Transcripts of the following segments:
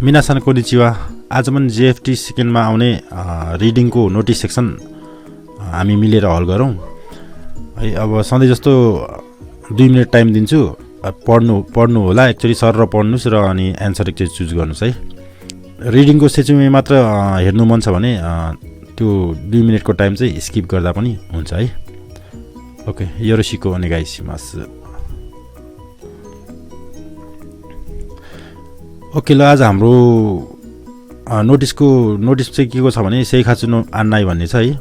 मिनासान konnichiwa आज पनि जेएफटी सेकेन्डमा आउने रिडिङको नोटिस सेक्सन हामी मिलेर हल गरौँ है। अब सधैँ जस्तो 2 मिनेट टाइम दिन्छु, पढ्नु होला एक्चुअली सर र पढ्नुस् र अनि एन्सर एकचोटि चुज गर्नुस् है। रिडिङको सेचुमे मात्र हेर्नु मन छ भने त्यो 2 मिनेटको टाइम चाहिँ स्किप गर्दा पनि हुन्छ है। ओके, योरोसिको ओनेगाइसिमासु। ओके ल, आज हाम्रो नोटिस चाहिँ के को छ भने सेइखाचु नो आन्नाई भन्ने छ है,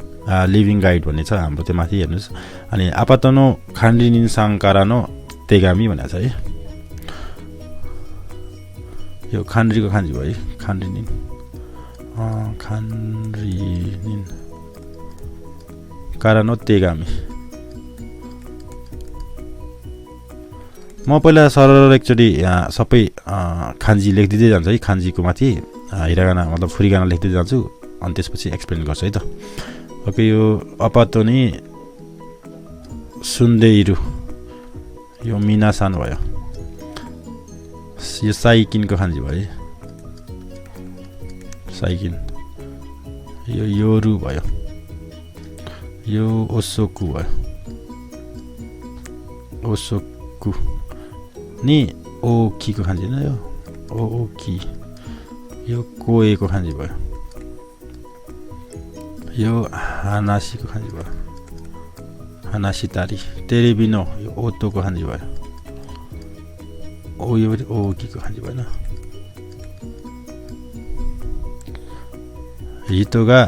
लिभिङ गाइड भन्ने छ हाम्रो त्यो माथि हेर्नुहोस्। अनि आपातनो खान्डिनिन साङ्कारा नो तेगामी भनेको छ है। यो खान्ड्रीको खान्जी भयो है, खान्ड्रिनिन कारानो तेगामी। म पहिला सरर एकचोटि सबै खान्जी लेखिदिँदै जान्छु है, खान्जीको माथि हिरागाना मतलब फुरिगाना लेख्दै जान्छु अनि त्यसपछि एक्सप्लेन गर्छु है त। ओके, यो अपातोनी सुन्देइरु यो मिनासान भयो, यो साइकिनको खान्जी भयो है, साइकिन। यो योरु भयो, यो ओसोकु भयो, ओसोकु नि ओकीको खान्जी न यो ओकी। यो कोएको खान्जी भयो, यो हानासीको खान्जी भयो, हानासी तारी। तेरेबिनो यो ओतोको खान्जी भयो, यो ओकीको खान्जी भएन। हितोगा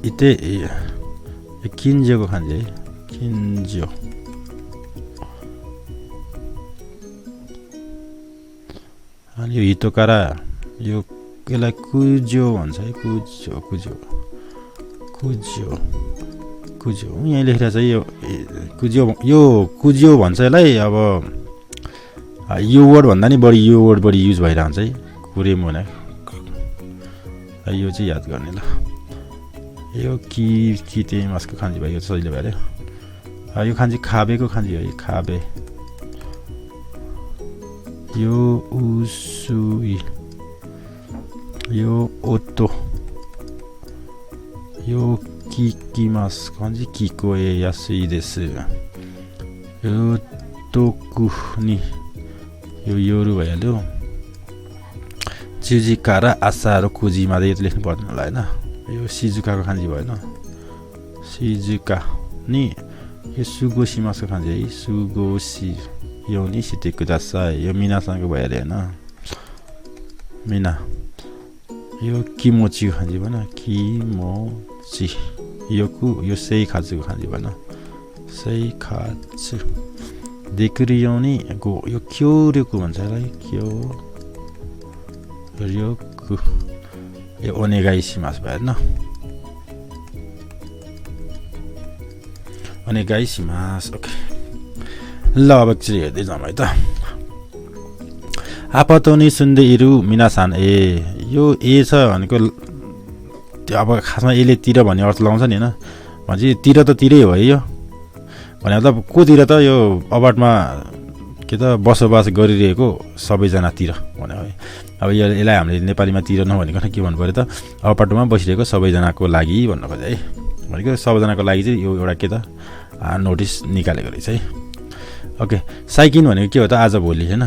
इते किन्जियोको खान्जी है, किन्जियो। अनि यो हितोकारा यो यसलाई कुज्यो भन्छ है, कुज्यो यहीँ लेखिरहेको छ यो कुज्यो भन्छ यसलाई। अब यो वर्ड भन्दा नि बढी यो वर्ड बढी युज भइरहेको हुन्छ है, कुरेमो भने यो चाहिँ याद गर्ने ल। यो किते मासको खान्जी भयो, यो सजिलो भयो अरे। यो खान्जी खाबेको खान्जी है, खाबे। यो उसुई, यो ओतो, यो किकिमास खान्जी किको ए यासुई देसु। यो तोकु नि यो योरु भइहाल्यो। चिजिकारा आसारो कुजिमा यो त लेख्नु पर्दैन होला होइन। यो सिजुकाको खान्जी भएन, सिजुका नि यो सुगोसीमासको खान्जी है, सुगोसी। यो नि सितेको दासा, यो मिनासँगको भइहाल्यो होइन, मिना। यो किमोचीको खान्जी भएन, किमोची। यो सेइखाचुको खान्जी भएन, सेइखाचु। देकुरियो नि यो क्योरेको भन्छ है, क्योरेको। यो ओनेगाइसिमास भयो होइन, ओनेगाइसिमास। ओके ल, अब एकचोटि हेर्दै जाउँ है त। आपातोनी सुन्देइरु मिनासान ए। यो ए छ भनेको त्यो अब खासमा यसले तिर भन्ने अर्थ लगाउँछ नि होइन, भन्छ तिर त तिरै हो है। यो भने मतलब कोतिर त यो अबाटमा के त बसोबास गरिरहेको सबैजनातिर भने है। अब यसलाई हामीले नेपालीमा तिर नभनेको के भन्नु पऱ्यो त, अपार्टमा बसिरहेको सबैजनाको लागि भन्नु खोज्यो है। भनेको सबैजनाको लागि चाहिँ यो एउटा के त नोटिस निकालेको रहेछ है। ओके, साइकिन भनेको के हो त, आज भोलि होइन।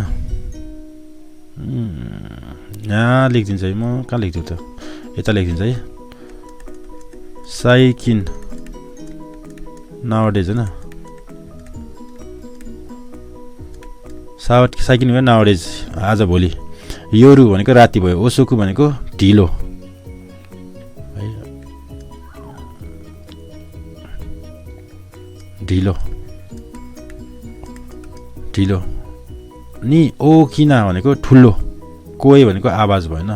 यहाँ लेखिदिन्छ है, म कहाँ लेख्छु त, यता लेखिदिन्छ है। साइकिन नाउडेज होइन, साइकिन भयो नाउडेज आज भोलि। योरु भनेको राति भयो, ओसोकु भनेको ढिलो है, ढिलो ढिलो नि। ओकिना भनेको ठुलो, कोही भनेको आवाज भएन।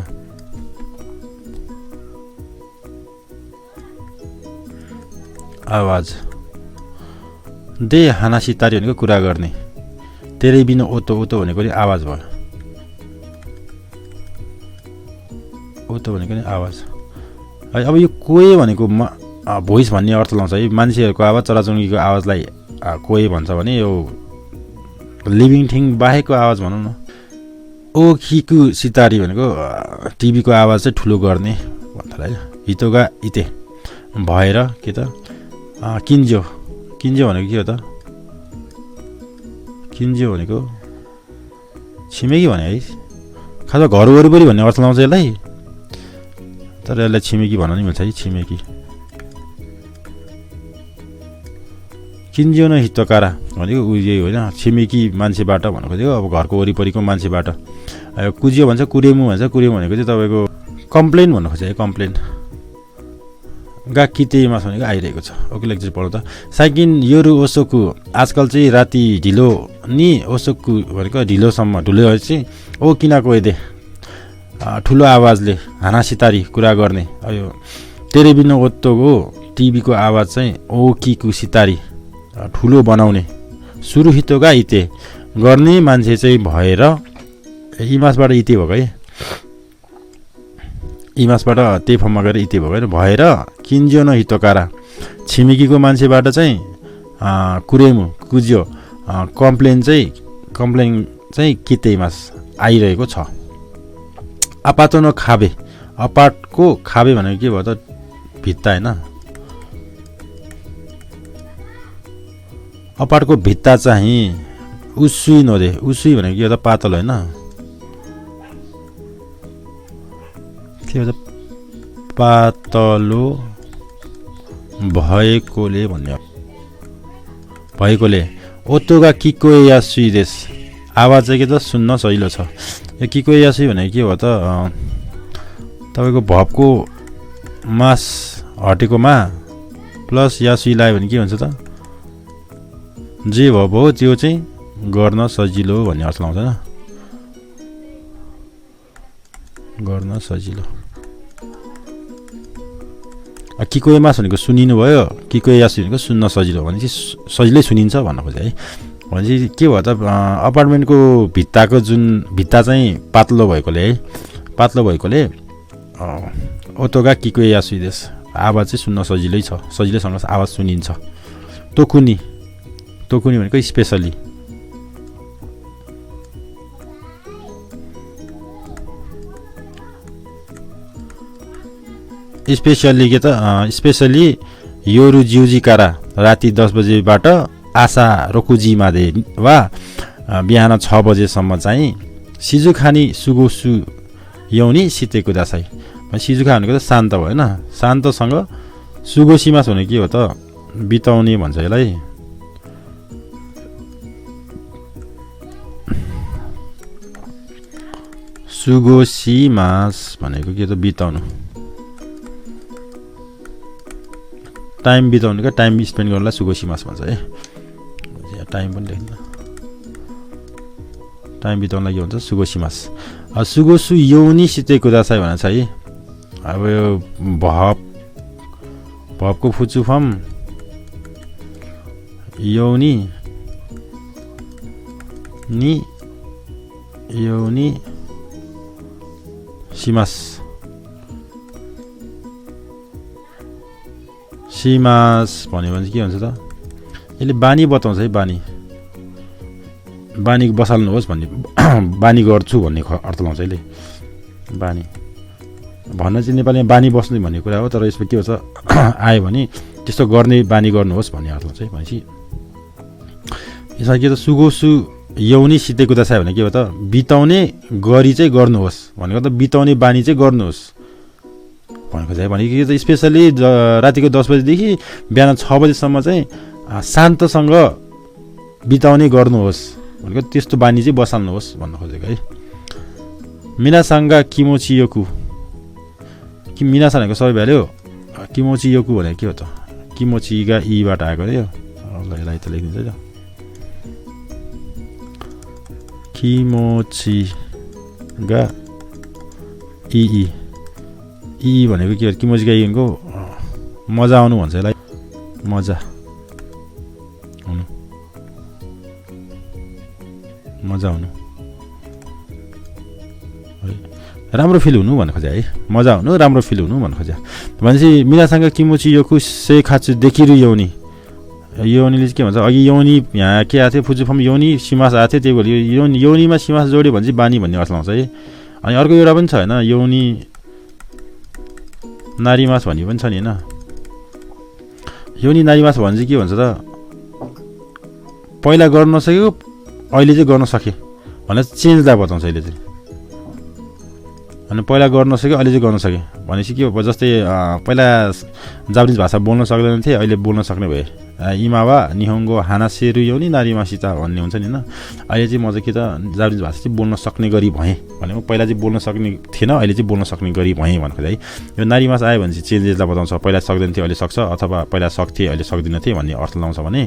आवाज। दे हानासी तारी भनेको कुरा गर्ने। तेरै बिना ओतो, ओतो भनेको नि आवाज भयो, ओतो भनेको नि आवाज है। अब यो कोही भनेको भोइस भन्ने अर्थ लाउँछ है, मान्छेहरूको आवाज, चराचुरुङ्गीको आवाजलाई कोही भन्छ भने यो लिभिङ थिङ बाहेकको आवाज भनौँ न, ओखीकु सितारी भनेको टिभीको आवाज चाहिँ ठुलो गर्ने भन्थला है। हितोगा इते भएर के त किन्जो किन्जो भनेको के हो त? किन्जो भनेको छिमेकी भने है। खास घर वरिपरि भन्ने अर्थ लाउँछ यसलाई, तर यसलाई छिमेकी भन्न नि मिल्छ है। छिमेकी किन्जियो न हितकारा भनेको उयो होइन, छिमेकी मान्छेबाट भन्नु खोजेको, अब घरको वरिपरिको मान्छेबाट। कुजियो भन्छ, कुरेमु भन्छ। कुरेमु भनेको चाहिँ तपाईँको कम्प्लेन भन्नु खोजेको, कम्प्लेन। गा कितेमा भनेको आइरहेको छ। ओके लेक्चर पढ्नु त। साइकिन योरु ओसोकु आजकल चाहिँ राति ढिलो नि ओसोकु भनेको ढिलोसम्म ढुलो चाहिँ ओ किनाको यदे ठुलो आवाजले हाना सितारी कुरा गर्ने। यो टेलिभिजन ओत्तोको टिभीको आवाज चाहिँ ओकीको सितारी ठुलो बनाउने। सुरु हितोगा इते गर्ने मान्छे चाहिँ भएर, इमासबाट इते भएको है, इमासबाट त्यही फर्ममा गएर इते भएको भएर किन्जियो न हितोकारा छिमेकीको मान्छेबाट चाहिँ कुरेमु कुजियो कम्प्लेन चाहिँ किते इमास आइरहेको छ। अपातो न खाबे, अपाटको खाबे भनेको के भयो त? भित्ता होइन। अपाटको भित्ता चाहिँ उसुई नदे, उसुई भनेको के हो त? पातल होइन। के भन्छ? पातलो भएकोले भन्ने, भएकोले। ओतोगा किको या सुइदेश आवाज चाहिँ के त? सुन्न सजिलो छ। यो किको या सुई भनेको के हो त? तपाईँको भपको मास हटेकोमा प्लस या सुई लगायो भने के हुन्छ त? जे भप हो त्यो चाहिँ गर्न सजिलो भन्ने अर्थ लाउँछ न, गर्न सजिलो। किको मास भनेको सुनिनु भयो, किको यास भनेको सुन्न सजिलो भने चाहिँ सजिलै सुनिन्छ भन्न खोजे है। भने चाहिँ के भयो त? अपार्टमेन्टको भित्ताको जुन भित्ता चाहिँ पातलो भएकोले है, पातलो भएकोले ओतोगा किको यास देश आवाज चाहिँ सुन्न सजिलै छ, सजिलैसँग आवाज सुनिन्छ। तोकुनी, तोकुनी भनेको स्पेसली। स्पेसली के त? स्पेसली योरु जिउजिकारा राति 10 बजेबाट आशा रोकुजी मादे वा बिहान 6 बजेसम्म चाहिँ सिजुखानी सुगोसु यौनी सितेको दासाई। सिजुखा भनेको त शान्त भयो होइन, शान्तसँग सुगोसीमास भनेको के हो त? बिताउने भन्छ यसलाई। सुगोसीमास भनेको के त? बिताउनु, टाइम बिताउनु क्या, टाइम स्पेन्ड गर्नलाई सुगोसीमास भन्छ है। टाइम पनि लेख्नु, टाइम बिताउनलाई के भन्छ? सुगोसीमास। सुगोसु यौनी सितेको दासाई भनेको छ है। अब यो भपको फुचुफम यौनी नि यौनी सिमास, सिमास भन्यो भने चाहिँ के हुन्छ त? यसले बानी बताउँछ है। बानी, बानी बसाल्नुहोस् भन्ने, बानी गर्छु भन्ने अर्थ लाउँछ यसले। बानी भन्न चाहिँ नेपालीमा बानी बस्ने भन्ने कुरा हो, तर यसमा के हुन्छ? आयो भने त्यस्तो गर्ने बानी गर्नुहोस् भन्ने अर्थ हुन्छ है। भनेपछि यसमा के त? सुगोसु यौनी सितेको दशा भने के हो त? बिताउने गरी चाहिँ गर्नुहोस् भनेको त बिताउने बानी चाहिँ गर्नुहोस् भनेको चाहिँ। भनेको के त? स्पेसली रातिको 10 बजेदेखि बिहान 6 बजेसम्म चाहिँ शान्तसँग बिताउने गर्नुहोस् भनेको त्यस्तो बानी चाहिँ बसाल्नुहोस् भन्न खोजेको है। मिनासाङ्गा किमोची योकु, कि मिनासा भनेको सबै भ्याल्यो, किमोची योकु भनेको के हो त? किमोचीगा ईबाट आएको रे यो। यसलाई त लेखिदिन्छ है त। किमोचीगा ई, ई भनेको के हो? किमोचीगा ई भनेको मजा आउनु भन्छ यसलाई। मजा आउनु, मजा आउनु, राम्रो फिल हुनु भन्नु खोज्या है। मजा आउनु, राम्रो फिल हुनु भन्नु खोज्या। भनेपछि मिनासँग किमोची योकु से खाचु देखिरु यौनी, योनीले चाहिँ के भन्छ अघि योनी यहाँ के आएको थियो फुजुफम योनी सिमास आएको थियो त्यही भएर यो योनीमा सिमास जोड्यो भने चाहिँ बानी भन्ने अर्थ लाउँछ है। अनि अर्को एउटा पनि छ होइन योनी नारीमास भन्ने पनि छ नि होइन। योनी नारीमास भने चाहिँ के भन्छ त पहिला गर्न नसकेको अहिले चाहिँ गर्न सके भनेर चेन्जलाई बताउँछ अहिले चाहिँ। अनि पहिला गर्न नसक्यो अहिले चाहिँ गर्न सके भनेपछि के हो जस्तै पहिला जापानिज भाषा बोल्न सक्दैन थिए अहिले बोल्न सक्ने भए इमावा निहोङ्गो हानासेरु योनी नारीमासिता भन्ने हुन्छ नि होइन। अहिले चाहिँ म चाहिँ के त जापानिज भाषा चाहिँ बोल्न सक्ने गरी भएँ भनेको पहिला चाहिँ बोल्न सक्ने थिएन अहिले चाहिँ बोल्न सक्ने गरी भएँ भनेको है। यो नारीमास आयो भने चाहिँ चेन्जेसलाई बताउँछ पहिला सक्दैन थियो अहिले सक्छ अथवा पहिला सक्थेँ अहिले सक्दिनँ थिएँ भन्ने अर्थ लाउँछ भने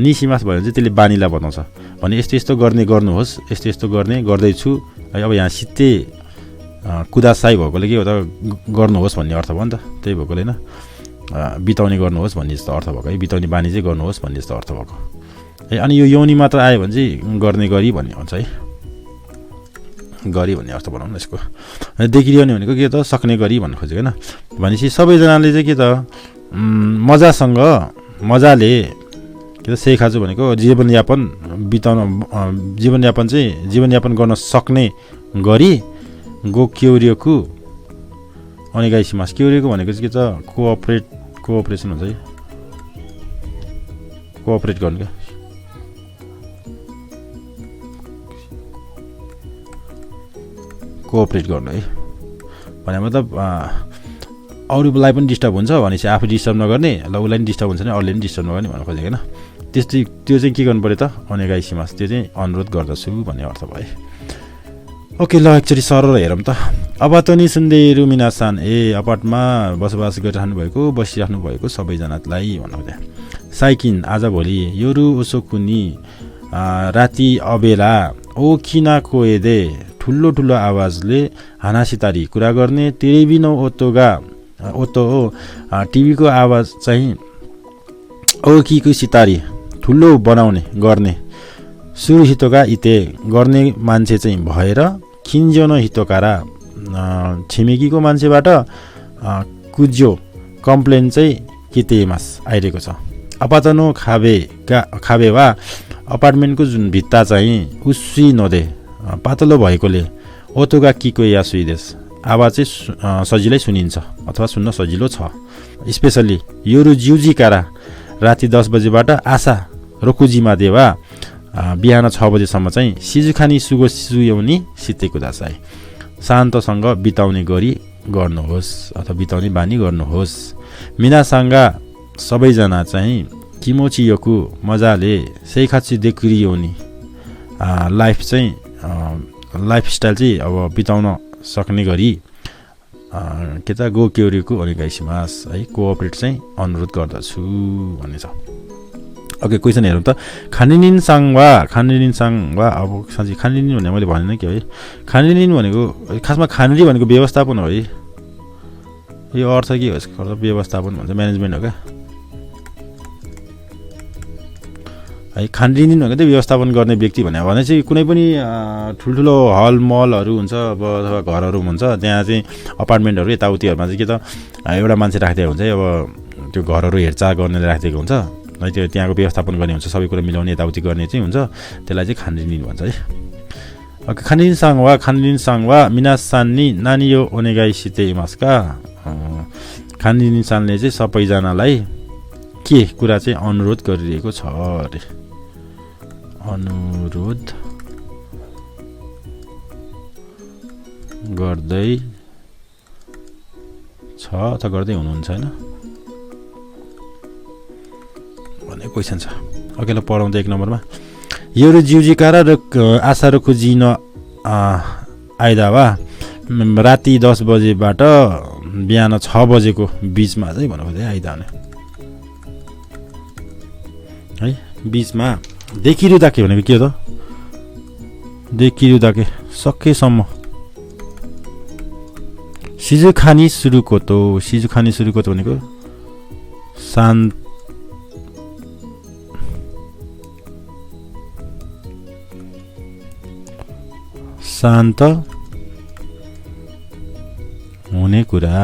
निसिमास भयो भने चाहिँ त्यसले बानीलाई बताउँछ भने यस्तो यस्तो गर्ने गर्नुहोस् यस्तो यस्तो गर्ने गर्दैछु है। अब यहाँ सित्ते कुदासाई भएकोले के हो त गर्नुहोस् भन्ने अर्थ भयो नि त त्यही भएकोले होइन बिताउने गर्नुहोस् भन्ने जस्तो अर्थ भएको है। बिताउने बानी चाहिँ गर्नुहोस् भन्ने जस्तो अर्थ भएको है। अनि यो योनी मात्र आयो भने चाहिँ गर्ने गरी भन्ने हुन्छ है। गरी भन्ने अर्थ बनाउनु न यसको। देखिरहने भनेको के त सक्ने गरी भन्नु खोजेको होइन। भनेपछि सबैजनाले चाहिँ के त मजासँग मजाले के त सेखाजु भनेको जीवनयापन बिताउन जीवनयापन गर्न सक्ने गरी गो क्योरियोकु अनेगाइसिमास। क्योरियोकु भनेको चाहिँ के त कोअपरेसन हुन्छ है। कोअपरेट गर्नु क्या कोअपरेट गर्नु है भने मतलब अरूलाई पनि डिस्टर्ब हुन्छ भनेपछि आफू डिस्टर्ब नगर्ने ल उसलाई पनि डिस्टर्ब हुन्छ भने अरूले पनि डिस्टर्ब नगर्ने भन्नु खोजेको होइन। त्यस्तै त्यो चाहिँ के गर्नु पऱ्यो त अनेगाइसिमास त्यो चाहिँ अनुरोध गर्दछु भन्ने अर्थ भयो। ओके ल एकचोटि सरर हेरौँ त। अबातोनी सुन्देरु मिनासान अपार्टमा बसोबास गरिराख्नु भएको बसिराख्नु भएको सबैजनालाई भन्नु खोजे। साइकिन आजभोलि योरु ओसोकुनी राति अबेला ओ किना कोएदे ठुलो ठुलो आवाजले हानासितारी कुरा गर्ने टेलिभिनो ओतो टिभीको आवाज चाहिँ ओकीको सितारी ठुलो बनाउने गर्ने सुरु हितोका इते गर्ने मान्छे चाहिँ भएर खिन्जोनो हितोकारा छिमेकीको मान्छेबाट कुज्यो कम्प्लेन चाहिँ कितेमास आइरहेको छ। अपातनो खाबे वा अपार्टमेन्टको जुन भित्ता चाहिँ उसी नदे पातलो भएकोले ओतोगा किको या सुइदेश आवाज चाहिँ सजिलै सुनिन्छ अथवा सुन्न सजिलो छ। स्पेसल्ली योरु जिउजीकारा राति 10 बजेबाट आशा रोकुजिमा देवा बिहान 6 बजेसम्म चाहिँ सिजुखानी सुगो सुयौनी सितेको दासाई शान्तसँग बिताउने गरी गर्नुहोस् अथवा बिताउने बानी गर्नुहोस्। मिनासाङ्गा सबैजना चाहिँ किमोचियोकु मजाले सेइखाची देखुरियोनी लाइफ चाहिँ लाइफस्टाइल चाहिँ अब बिताउन सक्ने गरी के त गो क्योरियोकु अनेगाइसिमास है कोअपरेट चाहिँ अनुरोध गर्दछु भन्ने छ। ओके क्वेसन हेरौँ त। खानिनिन साङवा अब साँच्चै खानिनिन भने मैले भनेन कि है। खानिनिन भनेको खासमा खानिनी भनेको व्यवस्थापन हो है। यो अर्थ के हो यसको अर्थ व्यवस्थापन भन्छ म्यानेजमेन्ट हो क्या है। खानिनिन भनेको चाहिँ व्यवस्थापन गर्ने व्यक्ति भने चाहिँ कुनै पनि ठुल्ठुलो हल मलहरू हुन्छ अब अथवा घरहरू हुन्छ त्यहाँ चाहिँ अपार्टमेन्टहरू यताउतिहरूमा चाहिँ के त एउटा मान्छे राखिदिएको हुन्छ है। अब त्यो घरहरू हेरचाह गर्नेले राखिदिएको हुन्छ है। त्यो त्यहाँको व्यवस्थापन गर्ने हुन्छ सबै कुरा मिलाउने यताउति गर्ने चाहिँ हुन्छ त्यसलाई चाहिँ खानिनिन भन्छ है। खानिनिन साङवा मिनासान्नी नानी यो ओनेगाइसिते इमास्का खानिनिन सानले चाहिँ सबैजनालाई के कुरा चाहिँ अनुरोध गरिरहेको छ अरे। अनुरोध गर्दै छ अथवा गर्दै हुनुहुन्छ होइन भन्ने क्वेसन छ। अघिल्लो पढाउँ त 1 नम्बरमा योरु जिउजिकारा र आशा र खुजिन आइदावा राति 10 बजेबाट बिहान 6 बजेको बिचमा चाहिँ भन्नु खोजे आइदा है। बिचमा देखिरु दाके भनेको के हो त देखिरु दाके सकेसम्म सिजुखानी सुरुकोतो भनेको शान्त हुने कुरा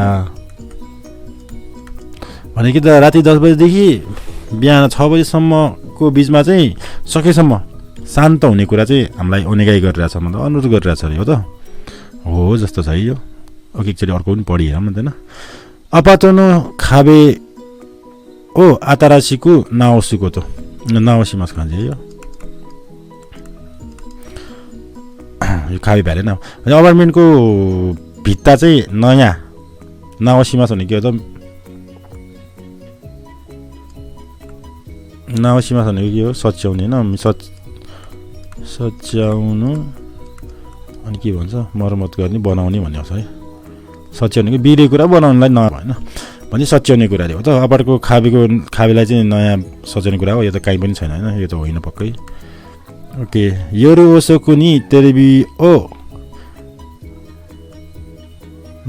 भनेको त राति 10 बजेदेखि बिहान 6 बजेसम्मको बिचमा चाहिँ सकेसम्म शान्त हुने कुरा चाहिँ हामीलाई अनेगाई गरिरहेछ मतलब अनुरोध गरिरहेछ अरे हो त हो जस्तो छ है यो एकचोटि अर्को पनि पढि हेरौँ न अपातनो खाबे ओ आतारासीको नाओसीको त नाओसीमास खान्छ यो खाबे भ्यारे न अपार्टमेन्टको भित्ता चाहिँ नयाँ नाओसीमास भने के हो त नाओसीमास भनेको के हो सच्याउने होइन सच्याउनु अनि के भन्छ मर्मत गर्ने बनाउने भन्ने हो है सच्याउनेको बिरे कुरा बनाउनुलाई न होइन भने सच्याउने कुरा हो त अपार्टको खाबेलाई चाहिँ नयाँ सच्याउने कुरा हो यो त काहीँ पनि छैन होइन यो त होइन पक्कै ओके योरो ओसोको नि तेरेबी ओ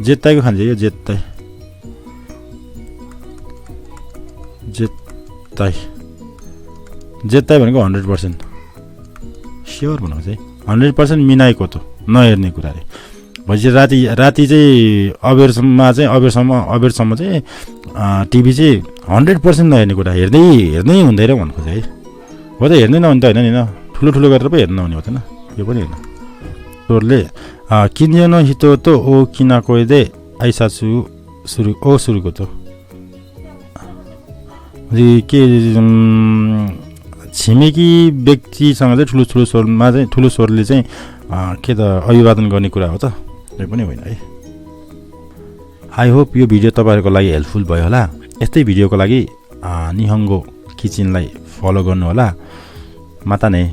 जेत्ताइको खान्छ यो जेत्ताइ भनेको 100% स्योर भनेको चाहिँ 100% मिनाएको त नहेर्ने कुरा अरे भनेपछि राति चाहिँ अबेरसम्म चाहिँ टिभी चाहिँ 100% नहेर्ने कुरा हेर्नै हुँदैन भन्नु खोज्छ है हो त हेर्नै नहुने त होइन नि ठुलो गरेर पो हेर्नु नहुने हो त न यो पनि होइन तोरले किन्यन हितो त ओ किनाको दे आइसासु सुरुको त के छिमेकी व्यक्तिसँग चाहिँ ठुलो स्वरले चाहिँ के त अभिवादन गर्ने कुरा हो त यो पनि होइन है आई होप यो भिडियो तपाईँहरूको लागि हेल्पफुल भयो होला यस्तै भिडियोको लागि निहङ्गो किचनलाई फलो गर्नु होला माता नै